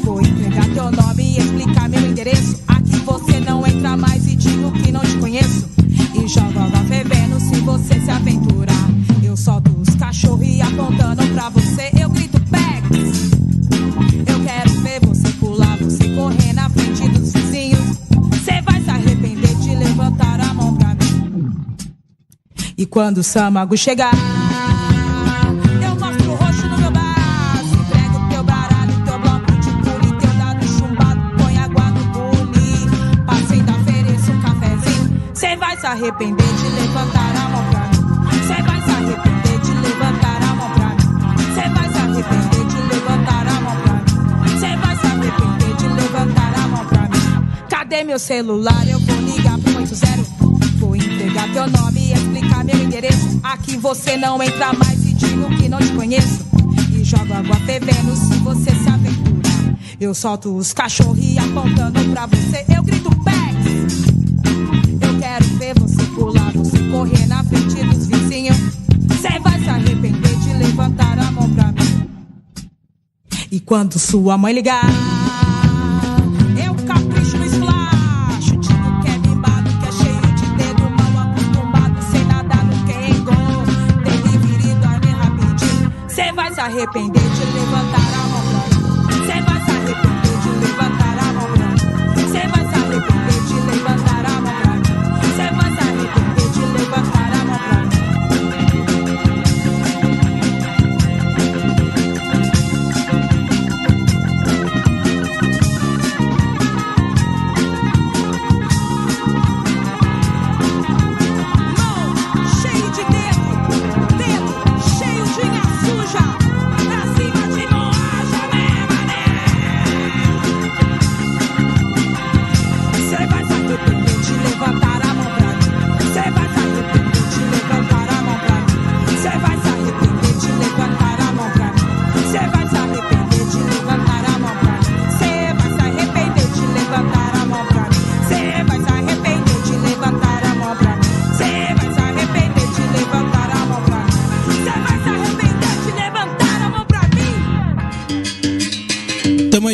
Vou entregar teu nome e explicar meu endereço. Aqui você não entra mais e digo que não te conheço. E jogo água fervendo se você se aventurar. Eu solto os cachorros e apontando pra você eu grito Pex. Eu quero ver você pular, você correr na frente dos vizinhos. Você vai se arrepender de levantar a mão pra mim. E quando o Samago chegar, eu mostro o roxo no meu braço. Entrego teu baralho, teu bloco de pule, teu dado chumbado, põe água no bule. Passei da ofereço um cafezinho. Cê vai se arrepender de levantar a mão pra mim. Cê vai se arrepender de levantar a mão pra mim. Cê vai se arrepender de levantar a mão pra mim. Cê vai se arrepender de levantar a mão pra mim. Cadê meu celular? Eu vou ligar pro 80. Vou entregar teu nome e explicar meu endereço. Aqui você não entra mais e digo que não te conheço. E jogo água fervendo se você se aventura. Eu solto os cachorros apontando pra você, eu grito Pex. Eu quero ver você pular, você correr na frente dos vizinhos. Cê vai se arrepender de levantar a mão pra mim. E quando sua mãe ligar, eu capricho no esplacho. Digo que é bimbado, que é cheio de dedo, mal acostumado, sem nada no Kengo. Delivery dorme rapidinho. Cê vai se arrepender de levantar a mão pra mim. Cê vai se arrepender de levantar a mão pra mim. Cê vai se arrepender de levantar a mão pra mim. Cê vai se arrepender de levantar a mão pra mim.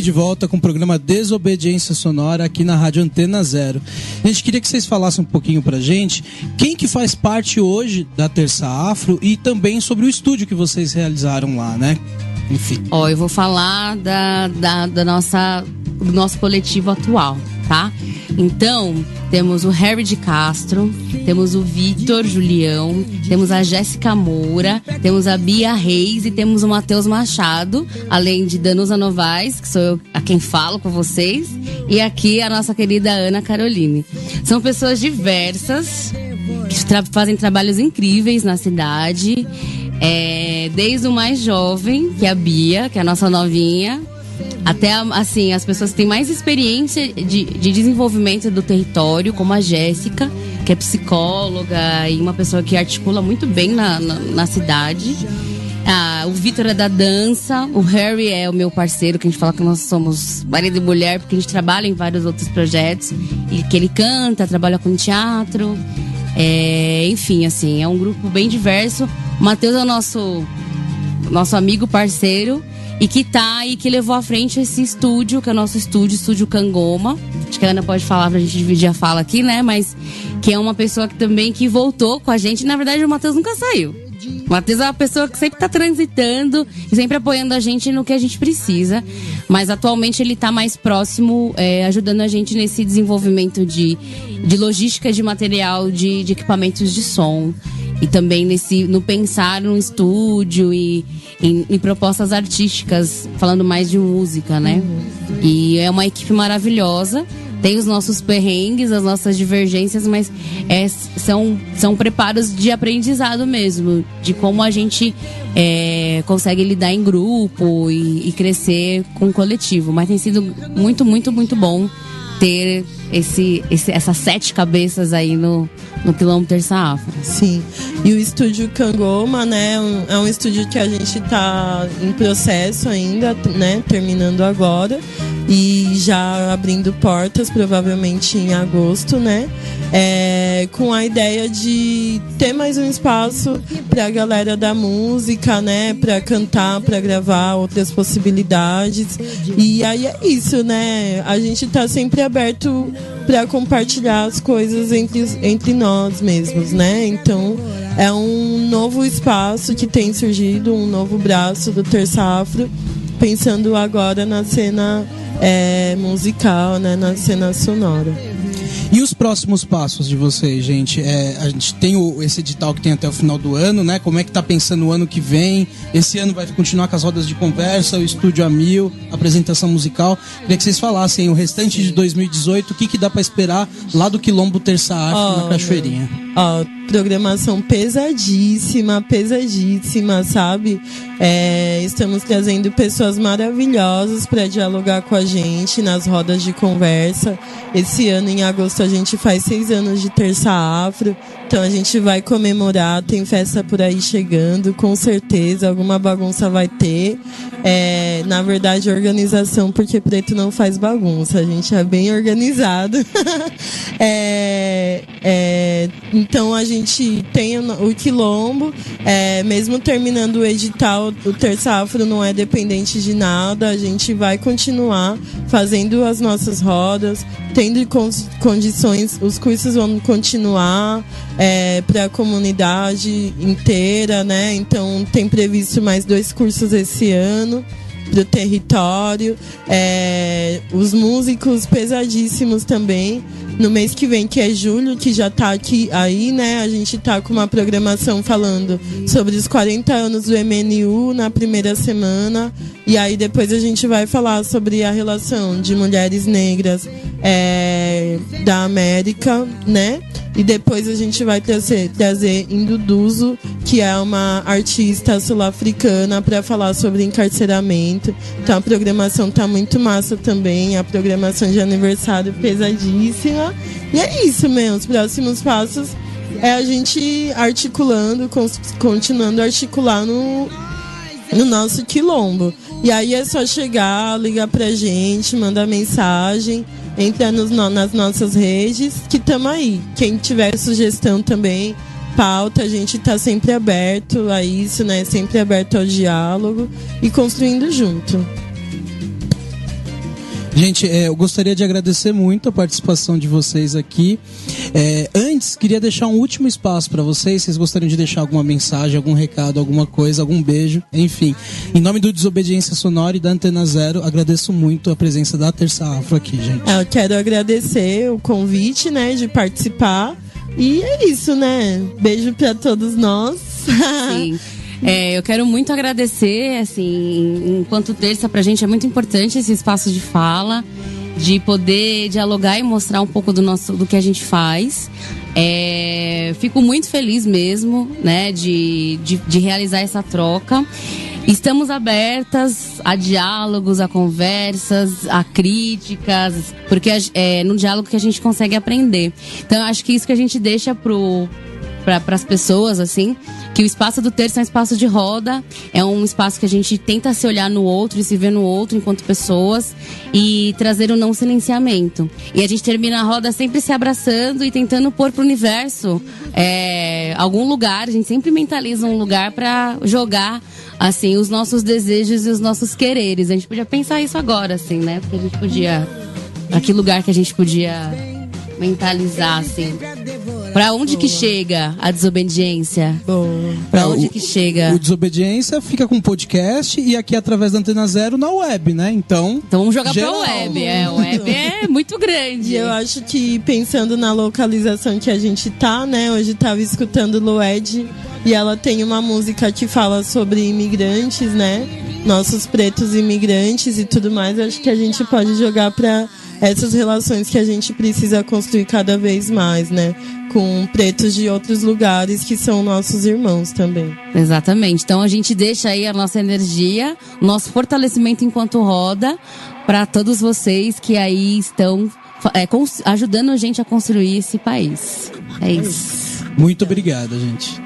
De volta com o programa Desobediência Sonora aqui na Rádio Antena Zero. A gente queria que vocês falassem um pouquinho pra gente quem que faz parte hoje da Terça Afro e também sobre o estúdio que vocês realizaram lá, né? Enfim. Eu vou falar do nosso coletivo atual, tá? Então, temos o Harry de Castro, temos o Vitor Julião, temos a Jéssica Moura, temos a Bia Reis e temos o Matheus Machado, além de Danusa Novaes, que sou eu a quem falo com vocês, e aqui a nossa querida Ana Caroline. São pessoas diversas, que fazem trabalhos incríveis na cidade, desde o mais jovem, que é a Bia, que é a nossa novinha, até, assim, as pessoas que têm mais experiência de desenvolvimento do território, como a Jéssica, que é psicóloga e uma pessoa que articula muito bem na cidade. O Vitor é da dança, o Harry é o meu parceiro, que a gente fala que nós somos marido e mulher, porque a gente trabalha em vários outros projetos, e que ele canta, trabalha com teatro. Enfim, assim, é um grupo bem diverso. O Matheus é o nosso amigo, parceiro, e que levou à frente esse estúdio, que é o nosso estúdio Cangoma. Acho que a Ana pode falar pra gente dividir a fala aqui, né? Mas que é uma pessoa que também que voltou com a gente. Na verdade, o Matheus nunca saiu. O Matheus é uma pessoa que sempre tá transitando e sempre apoiando a gente no que a gente precisa. Mas atualmente ele tá mais próximo, ajudando a gente nesse desenvolvimento de logística de material, de equipamentos de som. E também no pensar num estúdio e em propostas artísticas, falando mais de música, né? E é uma equipe maravilhosa. Tem os nossos perrengues, as nossas divergências, mas são preparos de aprendizado mesmo, de como a gente consegue lidar em grupo e crescer com o coletivo. Mas tem sido muito, muito, muito bom ter essas 7 cabeças aí no Quilombo Terça Afro. Sim, e o estúdio Cangoma, né, é um estúdio que a gente está em processo ainda, né, terminando agora e já abrindo portas, provavelmente em agosto, né, com a ideia de ter mais um espaço para a galera da música, né, para cantar, para gravar, outras possibilidades. E aí é isso, né, a gente está sempre aberto para compartilhar as coisas entre nós mesmos, né? Então é um novo espaço que tem surgido, um novo braço do Terça Afro, pensando agora na cena musical, né? Na cena sonora. E os próximos passos de vocês, gente? A gente tem esse edital que tem até o final do ano, né? Como é que tá pensando o ano que vem? Esse ano vai continuar com as rodas de conversa, o estúdio a 1000, apresentação musical. Queria que vocês falassem o restante de 2018, o que dá pra esperar lá do Quilombo Terça Afro, na Cachoeirinha. Ó, programação pesadíssima, sabe? Estamos trazendo pessoas maravilhosas para dialogar com a gente nas rodas de conversa. Esse ano, em agosto, a gente faz 6 anos de Terça Afro. Então a gente vai comemorar, tem festa por aí chegando, com certeza, alguma bagunça vai ter. Na verdade, organização, porque preto não faz bagunça, a gente é bem organizado. Então a gente tem o Quilombo, mesmo terminando o edital, o Terça Afro não é dependente de nada, a gente vai continuar fazendo as nossas rodas, tendo condições, os cursos vão continuar para a comunidade inteira, né? Então tem previsto mais 2 cursos esse ano pro território, os músicos pesadíssimos também. No mês que vem, que é julho, que já tá aqui aí, né? A gente tá com uma programação falando sobre os 40 anos do MNU na primeira semana. E aí depois a gente vai falar sobre a relação de mulheres negras da América, né? E depois a gente vai trazer Induduzo, que é uma artista sul-africana, para falar sobre encarceramento. Então a programação tá muito massa também, a programação de aniversário pesadíssima. E é isso mesmo, os próximos passos é a gente articulando, continuando a articular no nosso quilombo. E aí é só chegar, ligar pra gente, mandar mensagem, entrar nas nossas redes, que tamo aí. Quem tiver sugestão também, pauta, a gente tá sempre aberto a isso, né? Sempre aberto ao diálogo e construindo junto. Gente, eu gostaria de agradecer muito a participação de vocês aqui. Antes, queria deixar um último espaço para vocês. Vocês gostariam de deixar alguma mensagem, algum recado, alguma coisa, algum beijo, enfim. Em nome do Desobediência Sonora e da Antena Zero, agradeço muito a presença da Terça Afro aqui, gente. Eu quero agradecer o convite, né, de participar. E é isso, né? Beijo para todos nós. Sim. Eu quero muito agradecer, assim, enquanto Terça pra gente é muito importante esse espaço de fala, de poder dialogar e mostrar um pouco do que a gente faz. Fico muito feliz mesmo, né, de realizar essa troca. Estamos abertas a diálogos, a conversas, a críticas, porque é no diálogo que a gente consegue aprender. Então eu acho que isso que a gente deixa para as pessoas, assim, que o espaço do Terça é um espaço de roda, é um espaço que a gente tenta se olhar no outro e se ver no outro enquanto pessoas e trazer o não silenciamento. E a gente termina a roda sempre se abraçando e tentando pôr pro universo algum lugar, a gente sempre mentaliza um lugar para jogar, assim, os nossos desejos e os nossos quereres. A gente podia pensar isso agora, assim, né? Porque a gente podia... A que lugar que a gente podia mentalizar, assim... Pra onde que chega a desobediência? Pra onde que chega? O Desobediência fica com podcast e aqui através da Antena Zero na web, né? Então vamos jogar pra web. A web é muito grande. E eu acho que pensando na localização que a gente tá, né? Hoje tava escutando Lued e ela tem uma música que fala sobre imigrantes, né? Nossos pretos imigrantes e tudo mais. Eu acho que a gente pode jogar pra essas relações que a gente precisa construir cada vez mais, né? Com pretos de outros lugares que são nossos irmãos também. Exatamente. Então a gente deixa aí a nossa energia, o nosso fortalecimento enquanto roda para todos vocês que aí estão ajudando a gente a construir esse país. É isso. Muito obrigado, gente.